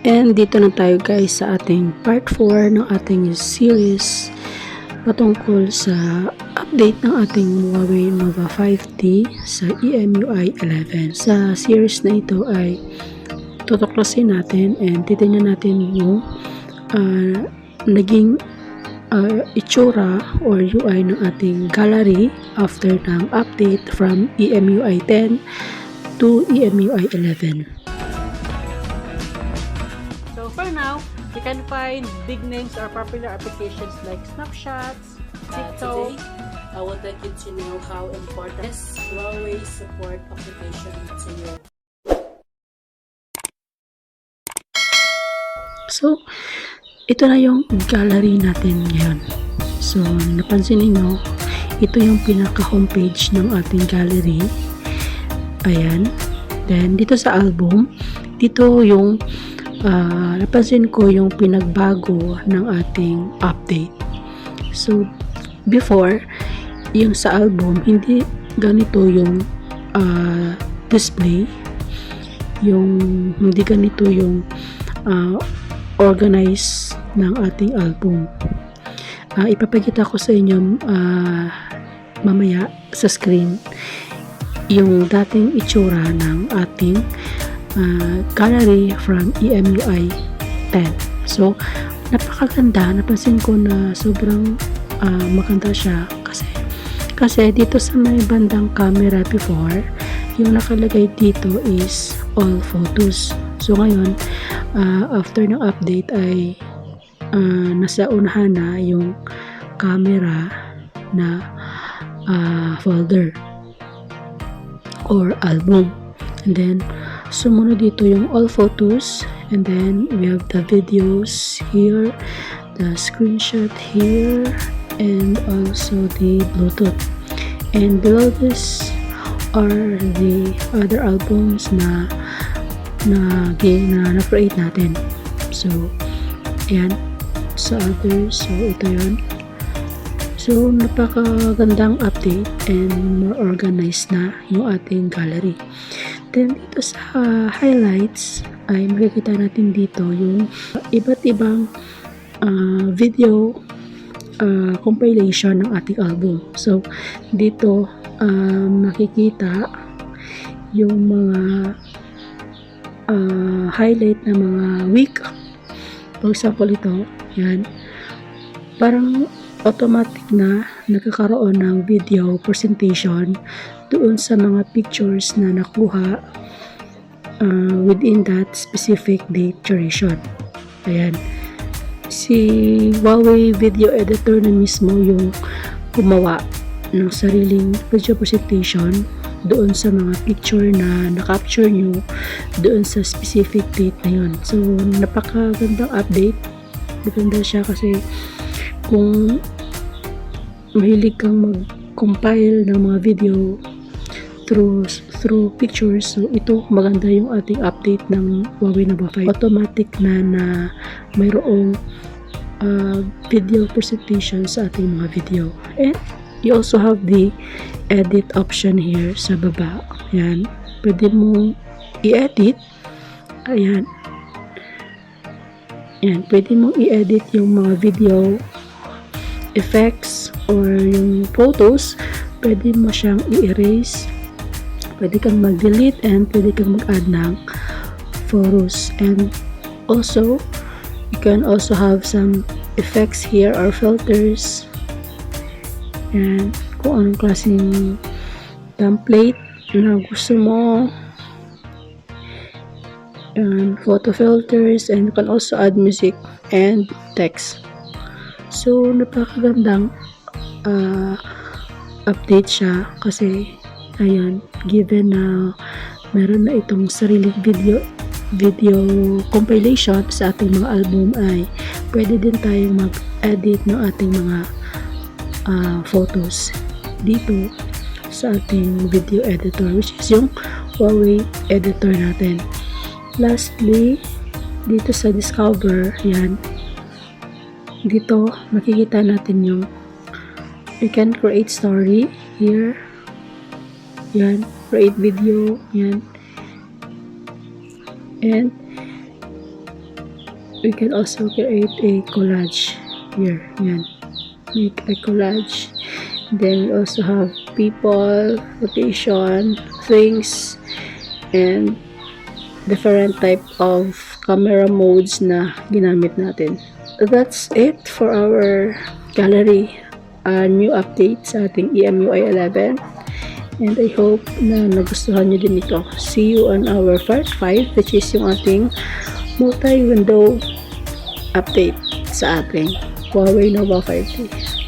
And dito na tayo guys sa ating part 4 ng ating series patungkol sa update ng ating Huawei Nova 5T sa EMUI 11. Sa series na ito ay tutuklasin natin and titingnan natin yung naging itsura or UI ng ating gallery after ng update from EMUI 10 to EMUI 11. So for now, you can find big names or popular applications like snapshots, TikTok. Today, I would like you to know how important this Huawei support application to you. So, ito na yung gallery natin ngayon. So, napansin niyo, ito yung pinaka-homepage ng ating gallery. Ayan. Then, dito sa album, dito yung napansin ko yung pinagbago ng ating update. So, before, yung sa album, hindi ganito yung display. Hindi ganito yung organize ng ating album. Ipapakita ko sa inyo mamaya sa screen yung dating itsura ng ating gallery from EMUI 10. So, napakaganda. Napansin ko na sobrang maganda siya kasi dito sa may bandang camera before, yung nakalagay dito is all photos. So, ngayon, after ng update ay nasa unahan na yung camera na folder or album. And then, sumunod dito yung all photos. And then, we have the videos here, the screenshot here, and also the Bluetooth. And below this are the other albums na na-create natin. So, ayan. Sa others, so ito yun. So, napakagandang update and more organized na yung ating gallery. Then, dito sa highlights, ay makikita natin dito yung iba't ibang video compilation ng ating album. So, dito makikita yung mga highlight na mga week. For example, ito, yan. Parang automatic na nagkakaroon ng video presentation doon sa mga pictures na nakuha within that specific date duration. Ayan. Si Huawei Video Editor na mismo yung gumawa ng sariling video presentation doon sa mga picture na na-capture nyo doon sa specific date na yun. So, napakagandang update. Maganda siya kasi kung mahilig kang mag-compile ng mga video through pictures, so ito maganda yung ating update ng Huawei Nova 5. Automatic na mayroong video presentation sa ating mga video. And you also have the edit option here sa baba. Ayan. Pwede mong i-edit. Ayan. Ayan. Pwede mong i-edit yung mga video effects or yung photos. Pwede mo siyang i-erase. Pwede kang mag-delete and pwede kang mag-add ng photos. And also, you can also have some effects here or filters. And kung anong klaseng template na gusto mo, and photo filters, and you can also add music and text. So, napakagandang update siya kasi ayan, given na meron na itong sariling video compilation sa ating mga album, ay pwede din tayong mag-edit ng ating mga photos dito sa ating video editor, which is yung Huawei editor natin. Lastly, dito sa discover, yan, dito makikita natin yung you can create story here, yan, create video, yan, and We can also create a collage here. Yan. Make a collage. Then we also have people, location, things, and different type of camera modes na ginamit natin. That's it for our gallery new update sa ating EMUI 11. And I hope na nagustuhan nyo din ito. See you on our part 5, which is yung ating multi-window update sa ating Huawei Nova 5T.